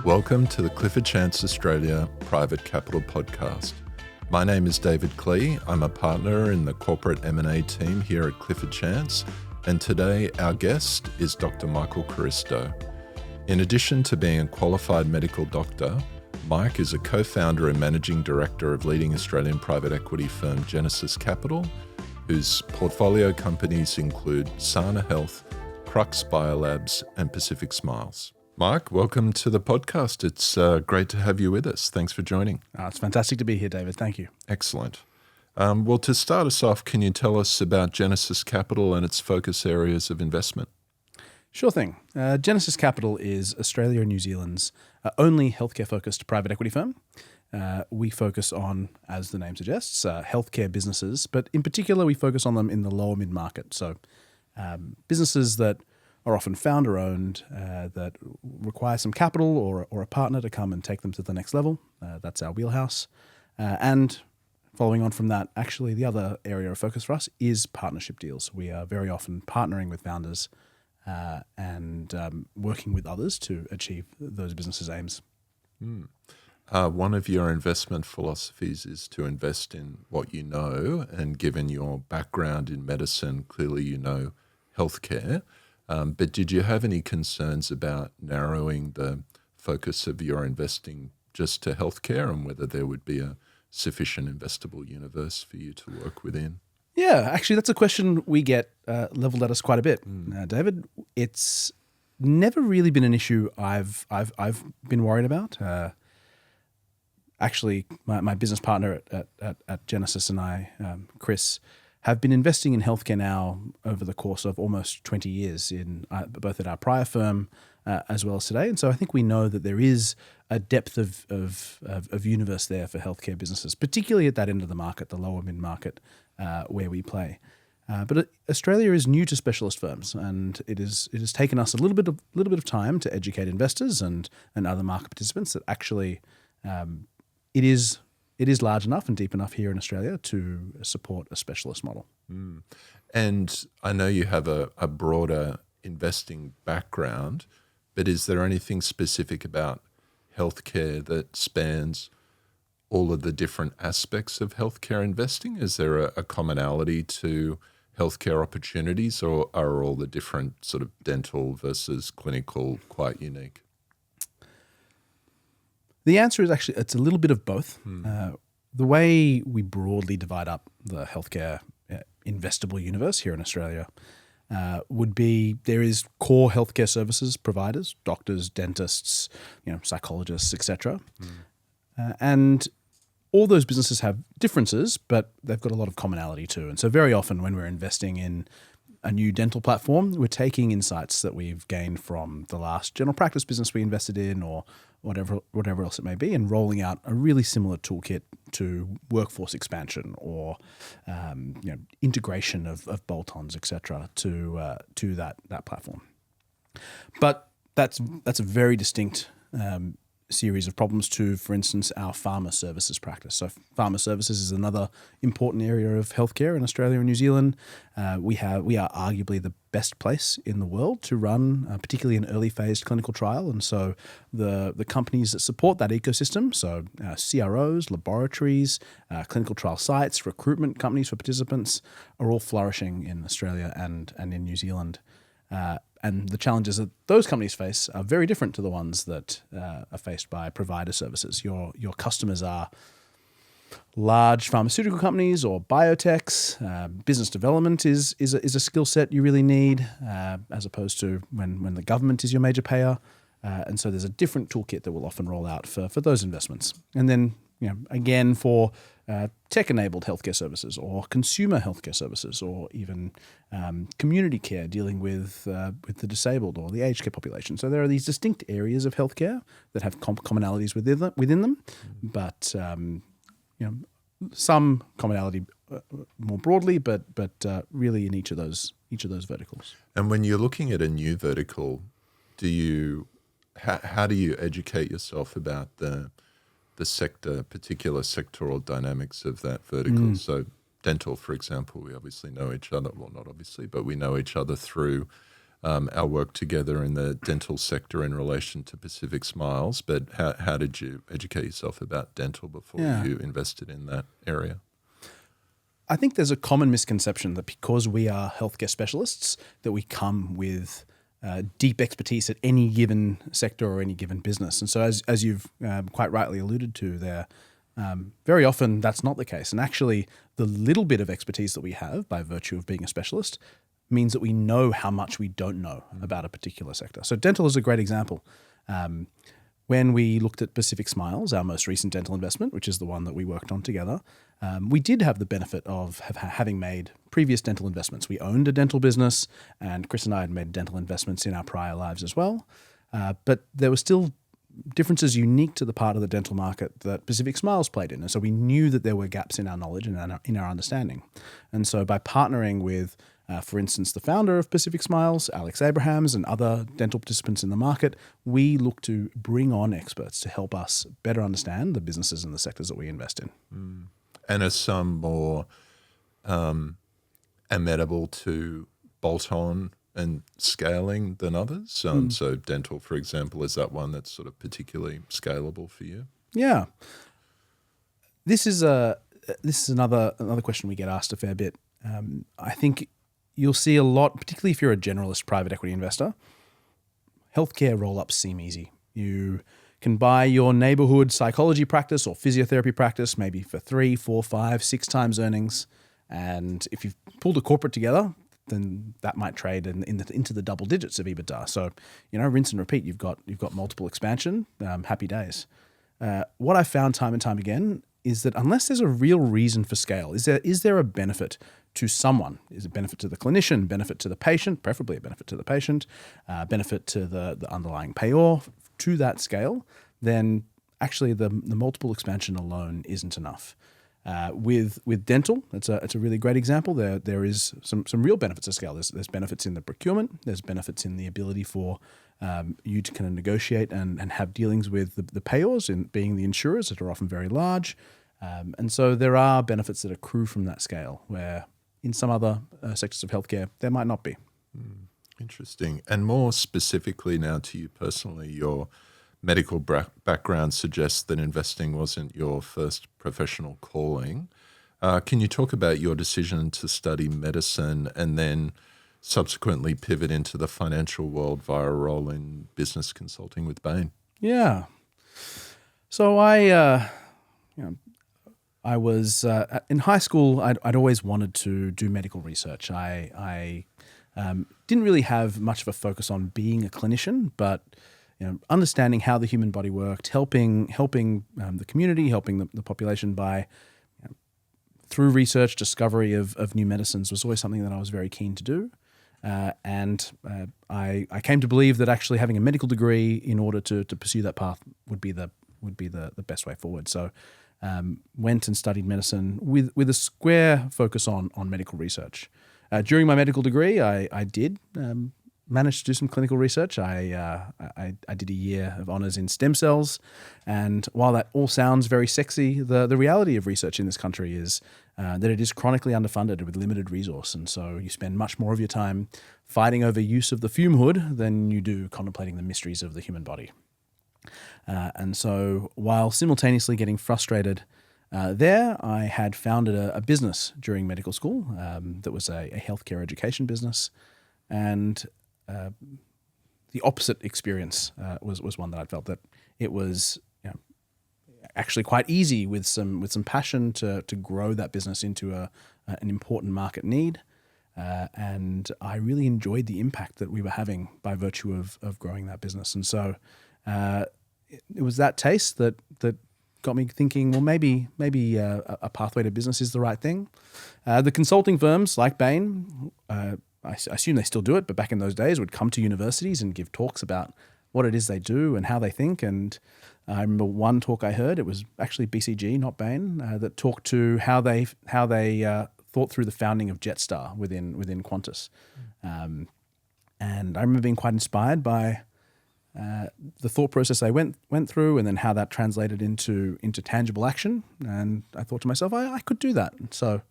Welcome to the Clifford Chance Australia Private Capital Podcast. My name is David Clee. I'm a partner in the corporate M&A team here at Clifford Chance, and today our guest is Dr. Michael Caristo. In addition to being a qualified medical doctor, Mike is a co-founder and managing director of leading Australian private equity firm Genesis Capital, whose portfolio companies include Sana Health, Crux Biolabs, and Pacific Smiles. Mike, welcome to the podcast. It's great to have you with us. Thanks for joining. It's fantastic to be here, David. Thank you. Excellent. Well, to start us off, can you tell us about Genesis Capital and its focus areas of investment? Sure thing. Genesis Capital is Australia and New Zealand's only healthcare-focused private equity firm. We focus on, as the name suggests, healthcare businesses, but in particular, we focus on them in the lower mid-market. So businesses that are often founder-owned, that require some capital or a partner to come and take them to the next level. That's our wheelhouse. And following on from that, actually the other area of focus for us is partnership deals. We are very often partnering with founders and working with others to achieve those businesses' aims. One of your investment philosophies is to invest in what you know, and given your background in medicine, clearly you know healthcare. But did you have any concerns about narrowing the focus of your investing just to healthcare and whether there would be a sufficient investable universe for you to work within? Yeah, actually, that's a question we get leveled at us quite a bit, David. It's never really been an issue I've been worried about. Actually, my business partner at Genesis and I, Chris, have been investing in healthcare now over the course of almost 20 years in both at our prior firm as well as today. And so I think we know that there is a depth of universe there for healthcare businesses, particularly at that end of the market, the lower mid-market where we play. But Australia is new to specialist firms, and it has taken us a little bit of time to educate investors and other market participants that actually it is large enough and deep enough here in Australia to support a specialist model. And I know you have a broader investing background, but is there anything specific about healthcare that spans all of the different aspects of healthcare investing? Is there a commonality to healthcare opportunities, or are all the different sort of dental versus clinical quite unique? The answer is actually it's a little bit of both. The way we broadly divide up the healthcare investable universe here in Australia would be there is core healthcare services providers, doctors, dentists, psychologists, etc. And all those businesses have differences, but they've got a lot of commonality too. And so very often when we're investing in a new dental platform, we're taking insights that we've gained from the last general practice business we invested in or whatever else it may be, and rolling out a really similar toolkit to workforce expansion or integration of bolt-ons, etc. to that platform. But that's a very distinct series of problems to, for instance, our pharma services practice. So pharma services is another important area of healthcare in Australia and New Zealand. We are arguably the best place in the world to run, particularly an early phase clinical trial. And so the companies that support that ecosystem, so CROs, laboratories, clinical trial sites, recruitment companies for participants, are all flourishing in Australia and in New Zealand. And the challenges that those companies face are very different to the ones that are faced by provider services. Your customers are large pharmaceutical companies or biotechs. Business development is a skill set you really need, as opposed to when the government is your major payer. And so there's a different toolkit that will often roll out for those investments. And then again for tech-enabled healthcare services or consumer healthcare services or even community care dealing with the disabled or the aged care population. So there are these distinct areas of healthcare that have commonalities within them, but some commonality more broadly, but really in each of those verticals. And when you're looking at a new vertical, how do you educate yourself about the particular sectoral dynamics of that vertical? So dental, for example, we obviously know each other. Well, not obviously, but we know each other through our work together in the dental sector in relation to Pacific Smiles. But how did you educate yourself about dental before you invested in that area? I think there's a common misconception that because we are healthcare specialists, that we come with deep expertise at any given sector or any given business. And so as you've quite rightly alluded to there, very often that's not the case. And actually, the little bit of expertise that we have by virtue of being a specialist means that we know how much we don't know about a particular sector. So dental is a great example. When we looked at Pacific Smiles, our most recent dental investment, which is the one that we worked on together, we did have the benefit of having made previous dental investments. We owned a dental business, and Chris and I had made dental investments in our prior lives as well. But there were still differences unique to the part of the dental market that Pacific Smiles played in. And so we knew that there were gaps in our knowledge and in our understanding. And so by partnering with, for instance, the founder of Pacific Smiles, Alex Abrahams, and other dental participants in the market, we look to bring on experts to help us better understand the businesses and the sectors that we invest in. And are some more amenable to bolt-on and scaling than others? So dental, for example, is that one that's sort of particularly scalable for you? Yeah. This is another question we get asked a fair bit. I think you'll see a lot, particularly if you're a generalist private equity investor, healthcare roll-ups seem easy. You can buy your neighborhood psychology practice or physiotherapy practice maybe for 3, 4, 5, 6 times earnings. And if you've pulled a corporate together, then that might trade into the double digits of EBITDA. So, rinse and repeat. You've got multiple expansion. Happy days. What I found time and time again is that unless there's a real reason for scale, is there a benefit to someone? Is it benefit to the clinician, benefit to the patient, preferably a benefit to the patient, benefit to the underlying payor to that scale? Then actually the multiple expansion alone isn't enough. With dental, it's a really great example. There is some real benefits of scale. There's benefits in the procurement. There's benefits in the ability for you to kind of negotiate and have dealings with the payors, in being the insurers that are often very large. And so there are benefits that accrue from that scale, where in some other sectors of healthcare there might not be. Interesting. And more specifically now to you personally, your medical background suggests that investing wasn't your first professional calling. Can you talk about your decision to study medicine and then subsequently pivot into the financial world via a role in business consulting with Bain? Yeah. So I was in high school. I'd always wanted to do medical research. I didn't really have much of a focus on being a clinician, but understanding how the human body worked, helping the community, helping the population by through research, discovery of new medicines was always something that I was very keen to do. And I came to believe that actually having a medical degree in order to pursue that path would be the best way forward. So went and studied medicine with a square focus on medical research. During my medical degree, I did managed to do some clinical research. I did a year of honours in stem cells, and while that all sounds very sexy, the reality of research in this country is that it is chronically underfunded with limited resource, and so you spend much more of your time fighting over use of the fume hood than you do contemplating the mysteries of the human body. And so while simultaneously getting frustrated there, I had founded a business during medical school that was a healthcare education business, and the opposite experience was one that I felt that it was actually quite easy with some passion to grow that business into an important market need, and I really enjoyed the impact that we were having by virtue of growing that business. And so it was that taste that got me thinking, well, maybe a pathway to business is the right thing. The consulting firms like Bain, I assume they still do it, but back in those days would come to universities and give talks about what it is they do and how they think. And I remember one talk I heard, it was actually BCG, not Bain, that talked to how they thought through the founding of Jetstar within Qantas. And I remember being quite inspired by the thought process they went through, and then how that translated into tangible action. And I thought to myself, I could do that. So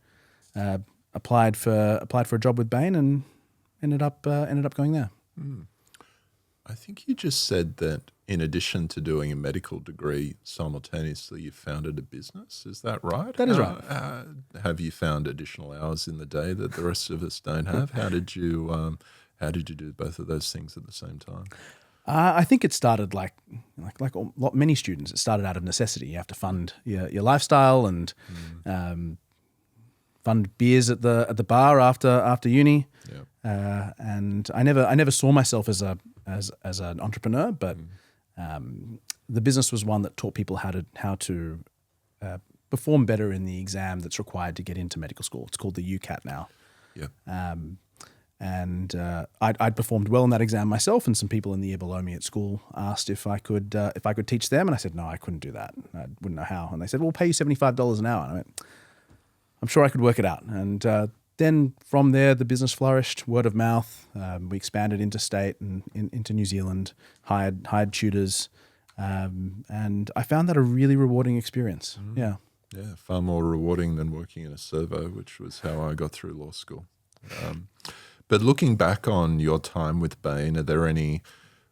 applied for a job with Bain and ended up going there. I think you just said that in addition to doing a medical degree, simultaneously you founded a business. Is that right? That is right. Have you found additional hours in the day that the rest of us don't have? How did you do both of those things at the same time? I think it started like many students. It started out of necessity. You have to fund your lifestyle and fund beers at the bar after uni. Yeah. And I never saw myself as an entrepreneur, but the business was one that taught people how to perform better in the exam that's required to get into medical school. It's called the UCAT now. Yeah. And I'd performed well in that exam myself, and some people in the year below me at school asked if I could teach them, and I said no, I couldn't do that. I wouldn't know how. And they said, "Well, we'll pay you $75 an hour." And I went, "I'm sure I could work it out." And then from there, the business flourished, word of mouth. We expanded interstate and into New Zealand, hired tutors, and I found that a really rewarding experience. Yeah. Yeah, far more rewarding than working in a servo, which was how I got through law school. But looking back on your time with Bain, are there any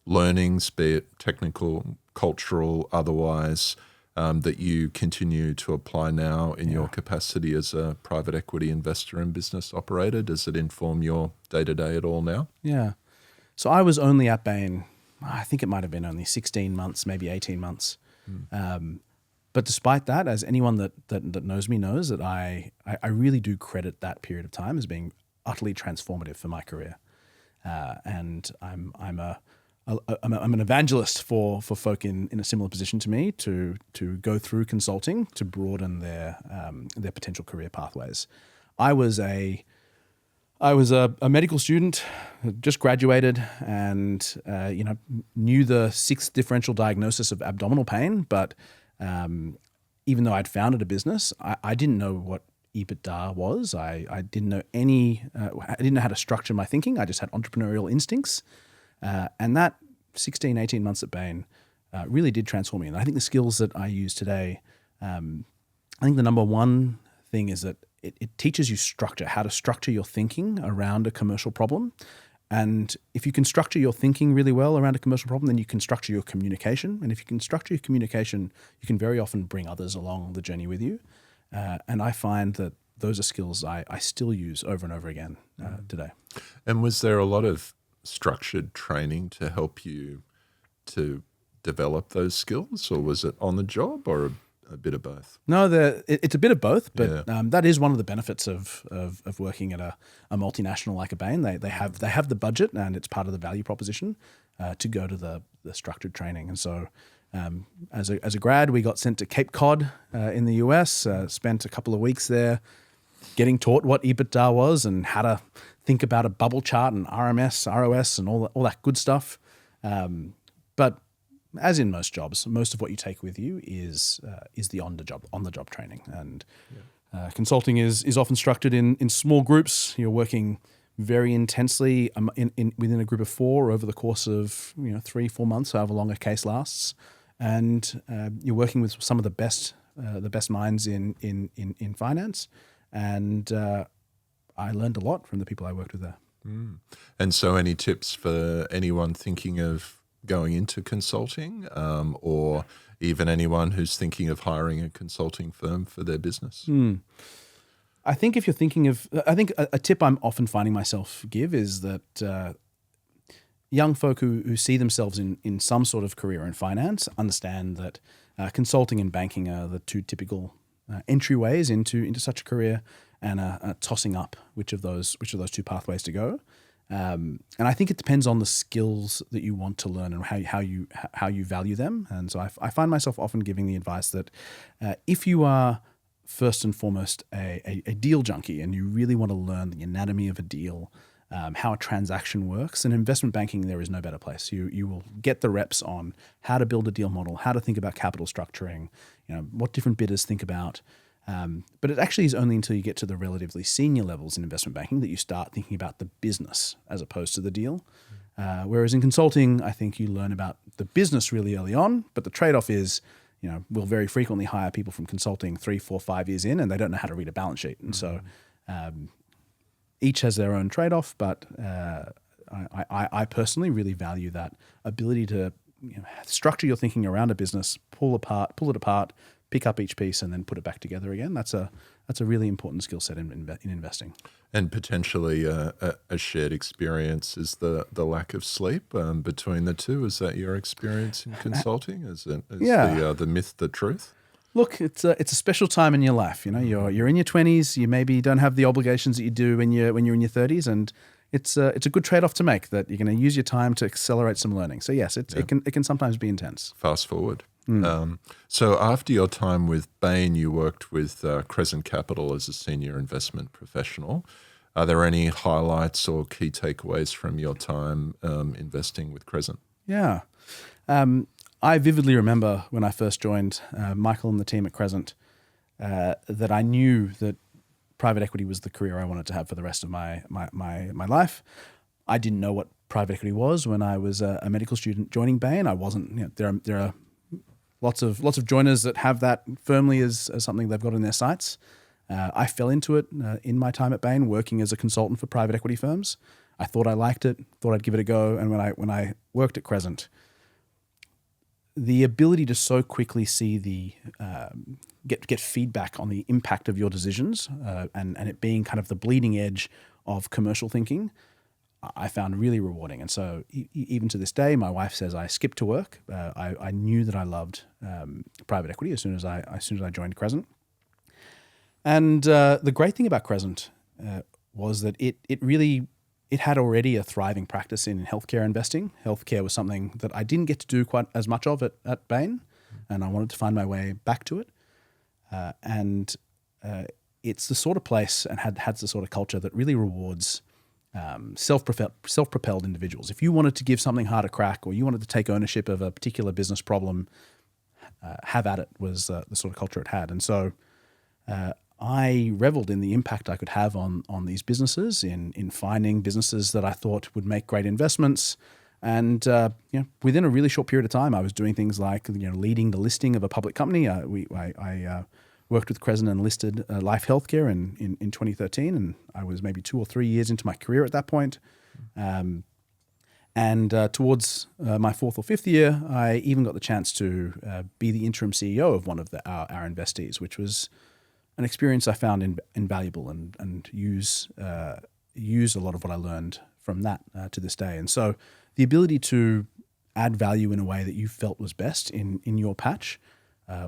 learnings, be it technical, cultural, otherwise, that you continue to apply now in your capacity as a private equity investor and business operator? Does it inform your day-to-day at all now? Yeah. So I was only at Bain, I think it might have been only 16 months, maybe 18 months. But despite that, as anyone that knows me knows, that I really do credit that period of time as being utterly transformative for my career. And I'm an evangelist for folk in a similar position to me to go through consulting to broaden their potential career pathways. I was a medical student, just graduated, and knew the 6th differential diagnosis of abdominal pain. But even though I'd founded a business, I didn't know what EBITDA was. I didn't know I didn't know how to structure my thinking. I just had entrepreneurial instincts. And that 16, 18 months at Bain really did transform me. And I think the skills that I use today, I think the number one thing is that it teaches you structure, how to structure your thinking around a commercial problem. And if you can structure your thinking really well around a commercial problem, then you can structure your communication. And if you can structure your communication, you can very often bring others along the journey with you. And I find that those are skills I still use over and over again today. And was there a lot of structured training to help you to develop those skills, or was it on the job, or a bit of both? No, it's a bit of both, but that is one of the benefits of working at a multinational like a Bain. They have the budget, and it's part of the value proposition to go to the structured training. And so as a grad, we got sent to Cape Cod in the US, spent a couple of weeks there getting taught what EBITDA was and how to think about a bubble chart and RMS, ROS, and all that good stuff. But as in most jobs, most of what you take with you is the on the job training. And consulting is often structured in small groups. You're working very intensely within a group of 4 over the course of 3-4 months, however long a case lasts, and you're working with some of the best minds in finance. And I learned a lot from the people I worked with there. And so, any tips for anyone thinking of going into consulting, or even anyone who's thinking of hiring a consulting firm for their business? I think if you're thinking of, I think a tip I'm often finding myself give is that young folk who see themselves in some sort of career in finance understand that consulting and banking are the 2 typical entryways into such a career, and tossing up which of those 2 pathways to go. And I think it depends on the skills that you want to learn and how you value them. And so I find myself often giving the advice that if you are first and foremost a deal junkie and you really want to learn the anatomy of a deal, how a transaction works, in investment banking there is no better place. You will get the reps on how to build a deal model, how to think about capital structuring, what different bidders think about. But it actually is only until you get to the relatively senior levels in investment banking that you start thinking about the business as opposed to the deal. Whereas in consulting, I think you learn about the business really early on, but the trade-off is, we'll very frequently hire people from consulting 3, 4, 5 years in, and they don't know how to read a balance sheet. And so each has their own trade-off, but I personally really value that ability to structure your thinking around a business, pull it apart, pick up each piece, and then put it back together again. That's a really important skill set in investing. And potentially a shared experience is the lack of sleep between the two. Is that your experience in consulting? Is the myth the truth? Look, it's a special time in your life. You're in your 20s. You maybe don't have the obligations that you do when you're in your 30s, and it's a good trade-off to make, that you're going to use your time to accelerate some learning. So yes, it can sometimes be intense. Fast forward. So after your time with Bain, you worked with Crescent Capital as a senior investment professional. Are there any highlights or key takeaways from your time investing with Crescent? Yeah. I vividly remember when I first joined Michael and the team at Crescent that I knew that private equity was the career I wanted to have for the rest of my life. I didn't know what private equity was when I was a medical student joining Bain. I wasn't. There are lots of joiners that have that firmly as something they've got in their sights. I fell into it in my time at Bain, working as a consultant for private equity firms. I thought I liked it, thought I'd give it a go, and when I worked at Crescent, the ability to so quickly see the get feedback on the impact of your decisions and it being kind of the bleeding edge of commercial thinking, I found really rewarding. And so even to this day, my wife says I skipped to work. I knew that I loved private equity as soon as I joined Crescent. And the great thing about Crescent was that it had already a thriving practice in healthcare investing. Healthcare was something that I didn't get to do quite as much of at Bain, and I wanted to find my way back to it. It's the sort of place and has the sort of culture that really rewards self-propelled individuals. If you wanted to give something hard a crack, or you wanted to take ownership of a particular business problem, have at it was the sort of culture it had. And so I reveled in the impact I could have on these businesses, in finding businesses that I thought would make great investments. And within a really short period of time, I was doing things like leading the listing of a public company. I worked with Crescent and listed Life Healthcare in 2013, and I was maybe 2 or 3 years into my career at that point. Towards my 4th or 5th year, I even got the chance to be the interim CEO of one of our investees, which was an experience I found invaluable and use a lot of what I learned from that to this day. And so the ability to add value in a way that you felt was best in your patch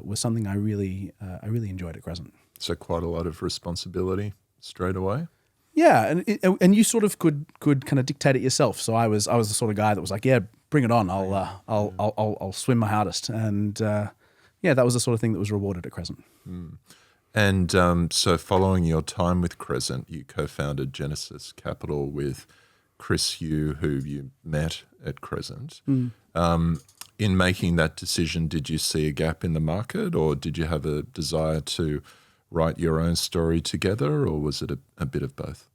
was something I really enjoyed at Crescent. So quite a lot of responsibility straight away. Yeah, and you sort of could kind of dictate it yourself. So I was the sort of guy that was like, yeah, bring it on. I'll swim my hardest. And that was the sort of thing that was rewarded at Crescent. And so following your time with Crescent, you co-founded Genesis Capital with Chris Yoo, who you met at Crescent. In making that decision, did you see a gap in the market, or did you have a desire to write your own story together, or was it a bit of both?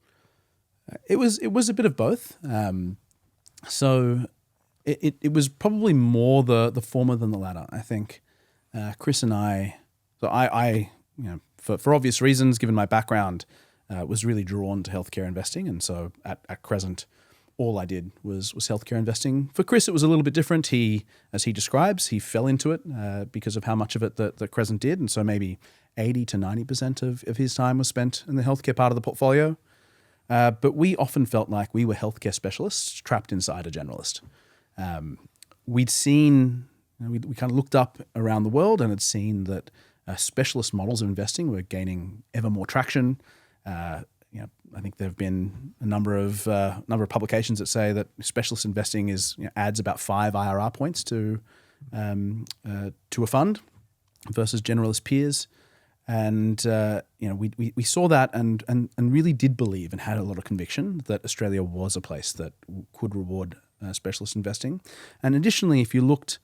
It was a bit of both. So it was probably more the former than the latter. I think Chris and I for obvious reasons, given my background, was really drawn to healthcare investing. And so at Crescent, all I did was healthcare investing. For Chris, it was a little bit different. As he describes, he fell into it because of how much of it that Crescent did. And so maybe 80 to 90% of his time was spent in the healthcare part of the portfolio. But we often felt like we were healthcare specialists trapped inside a generalist. We'd seen, we kind of looked up around the world and had seen that specialist models of investing were gaining ever more traction. I think there have been a number of publications that say that specialist investing adds about 5 IRR points to a fund versus generalist peers. And we saw that and really did believe and had a lot of conviction that Australia was a place that could reward specialist investing. And additionally, if you looked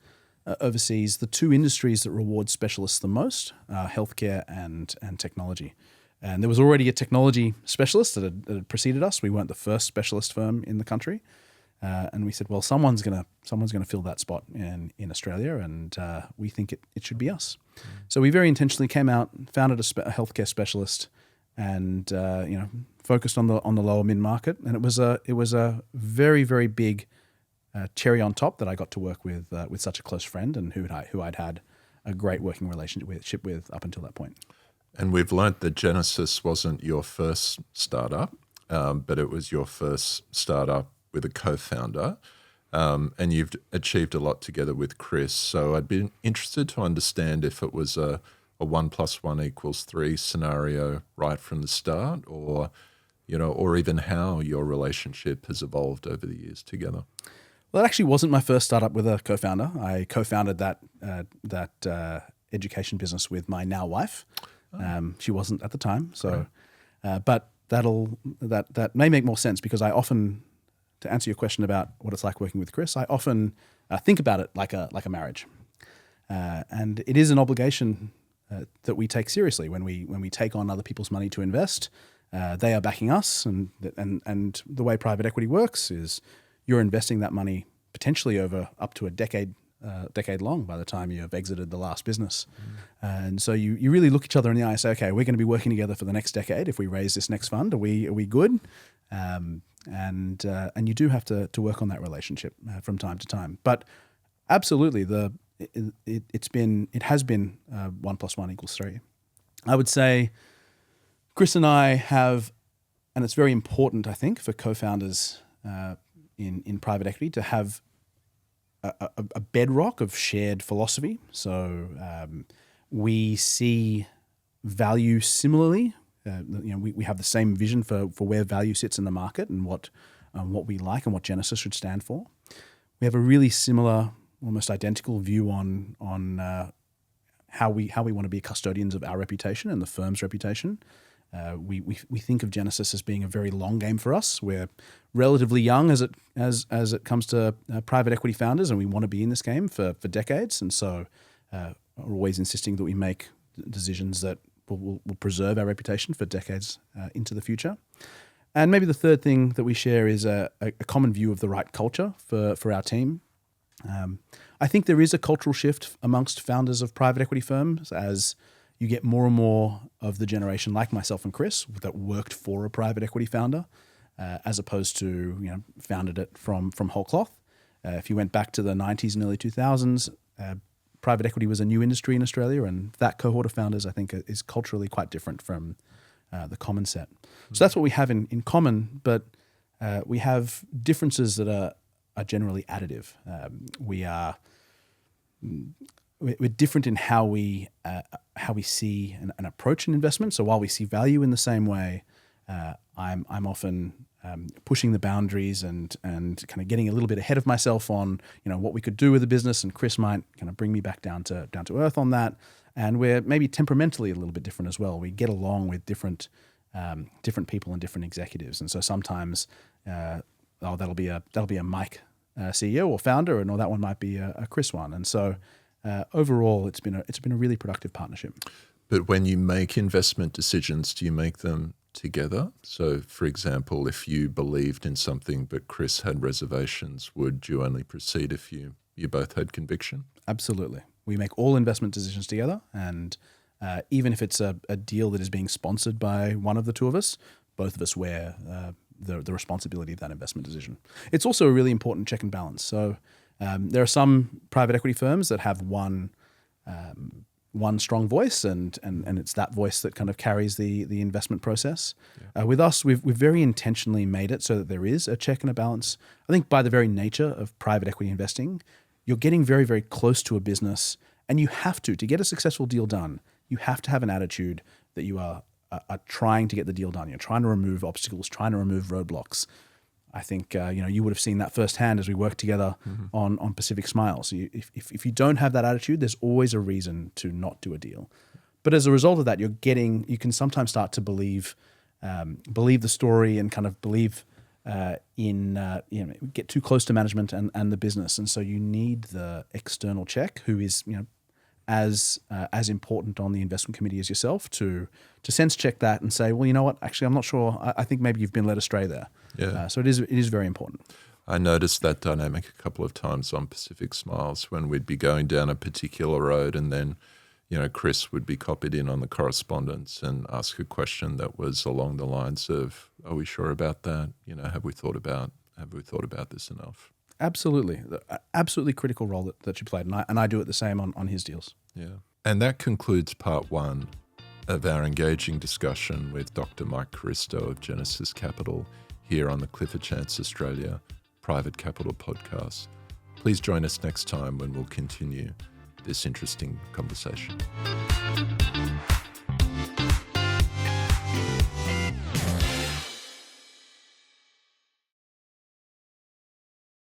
overseas, the 2 industries that reward specialists the most are healthcare and technology. And there was already a technology specialist that had preceded us. We weren't the first specialist firm in the country. And we said, well, someone's gonna fill that spot in Australia, and we think it should be us. So we very intentionally came out, founded a healthcare specialist, and focused on the lower mid market. And it was a very, very big cherry on top that I got to work with such a close friend and who I'd had a great working relationship with up until that point. And we've learnt that Genesis wasn't your first startup, but it was your first startup with a co-founder. And you've achieved a lot together with Chris. So I'd be interested to understand if it was a 1 + 1 = 3 scenario right from the start, or even how your relationship has evolved over the years together. Well, it actually wasn't my first startup with a co-founder. I co-founded that education business with my now wife. She wasn't at the time, so but that may make more sense because I often, to answer your question about what it's like working with Chris, I often think about it like a marriage, and it is an obligation that we take seriously when we take on other people's money to invest. They are backing us, and the way private equity works is you're investing that money potentially over up to a decade long by the time you have exited the last business. And so you really look each other in the eye and say, okay, we're going to be working together for the next decade. If we raise this next fund, are we good? And you do have to work on that relationship from time to time. But absolutely, it has been 1 + 1 = 3. I would say Chris and I have, and it's very important, I think, for co-founders in private equity to have a bedrock of shared philosophy. So we see value similarly. We have the same vision for where value sits in the market and what we like and what Genesis should stand for. We have a really similar, almost identical view on how we want to be custodians of our reputation and the firm's reputation. We think of Genesis as being a very long game for us. We're relatively young as it comes to private equity founders, and we want to be in this game for decades. And so we're always insisting that we make decisions that will preserve our reputation for decades into the future. And maybe the third thing that we share is a common view of the right culture for our team. I think there is a cultural shift amongst founders of private equity firms as you get more and more of the generation like myself and Chris that worked for a private equity founder as opposed to founded it from whole cloth. If you went back to the 90s and early 2000s, private equity was a new industry in Australia, and that cohort of founders, I think, is culturally quite different from the common set. So that's what we have in common, but we have differences that are generally additive. We're different in how we see and approach an investment. So while we see value in the same way, I'm often pushing the boundaries and kind of getting a little bit ahead of myself on what we could do with the business, and Chris might kind of bring me back down to earth on that. And we're maybe temperamentally a little bit different as well. We get along with different people and different executives, and so sometimes that'll be a Mike CEO or founder, and or that one might be a Chris one, and so. Overall, it's been a really productive partnership. But when you make investment decisions, do you make them together? So, for example, if you believed in something but Chris had reservations, would you only proceed if you both had conviction? Absolutely. We make all investment decisions together, and even if it's a deal that is being sponsored by one of the two of us, both of us wear the responsibility of that investment decision. It's also a really important check and balance. So. There are some private equity firms that have one strong voice, and it's that voice that kind of carries the investment process. Yeah. With us, we've very intentionally made it so that there is a check and a balance. I think by the very nature of private equity investing, you're getting very, very close to a business, and you have to get a successful deal done, you have to have an attitude that you are trying to get the deal done. You're trying to remove obstacles, trying to remove roadblocks. I think you would have seen that firsthand as we worked together on Pacific Smile. So if you don't have that attitude, there's always a reason to not do a deal. But as a result of that, you can sometimes start to believe the story and kind of believe get too close to management and the business, and so you need the external check, who is as important on the investment committee as yourself, to sense check that and say, well, you know what, actually, I'm not sure. I think maybe you've been led astray there. Yeah. So it is very important. I noticed that dynamic a couple of times on Pacific Smiles when we'd be going down a particular road, and then Chris would be copied in on the correspondence and ask a question that was along the lines of, "Are we sure about that? Have we thought about this enough?" Absolutely. Absolutely critical role that you played. And I do it the same on his deals. Yeah. And that concludes part one of our engaging discussion with Dr. Mike Caristo of Genesis Capital here on the Clifford Chance Australia Private Capital Podcast. Please join us next time when we'll continue this interesting conversation.